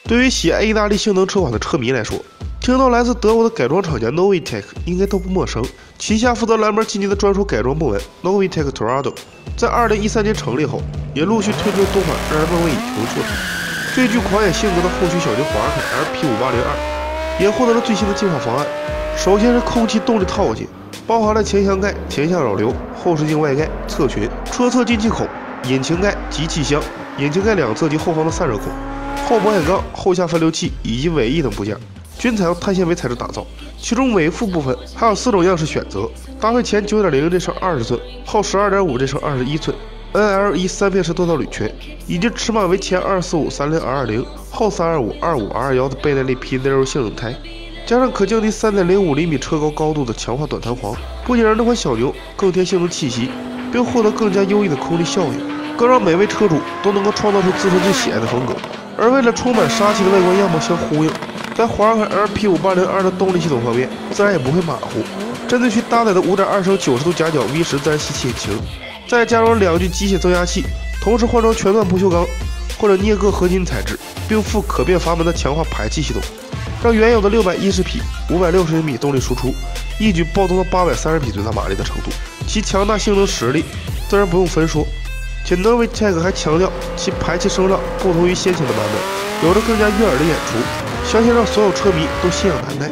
对于喜爱意大利性能车款的车迷来说，听到来自德国的改装厂家 Novitec 应该都不陌生。旗下负责兰博基尼的专属改装部门 Novitec Torado， 在2013年成立后，也陆续推出多款让人梦寐以求的作品。最具狂野性格的后驱小型华尔凯 LP5802 也获得了最新的进化方案。首先是空气动力套件，包含了前箱盖、前向扰流、后视镜外盖、侧裙、车侧进气口、引擎盖及气箱、引擎盖两侧及后方的散热孔、后保险杠、后下分流器以及尾翼等部件，均采用碳纤维材质打造。其中尾副部分还有4种样式选择，搭配前 9.0 英这乘20寸，后 12.5 这乘21寸。NLE 3片式多道铝圈，以及尺码为前245/30R20、后325/25R21的倍耐力皮内柔性能胎，加上可降低3.05厘米车高高度的强化短弹簧，不仅让这款小牛更添性能气息，并获得更加优异的空力效应，更让每位车主都能够创造出自身最喜爱的风格。而为了充满杀气的外观样貌相呼应，在华尔凯 LP5802 的动力系统方面，自然也不会马虎。针对其搭载的5.2升90度夹角 V10自然吸气引擎，再加装2具机械增压器，同时换装全段不锈钢或者镍铬合金材质，并附可变阀门的强化排气系统，让原有的610匹、560米动力输出一举暴增到830匹最大马力的程度。其强大性能实力自然不用分说，且 Novitec 还强调其排气声浪不同于先前的版本，有着更加悦耳的演出，相信让所有车迷都心痒难耐。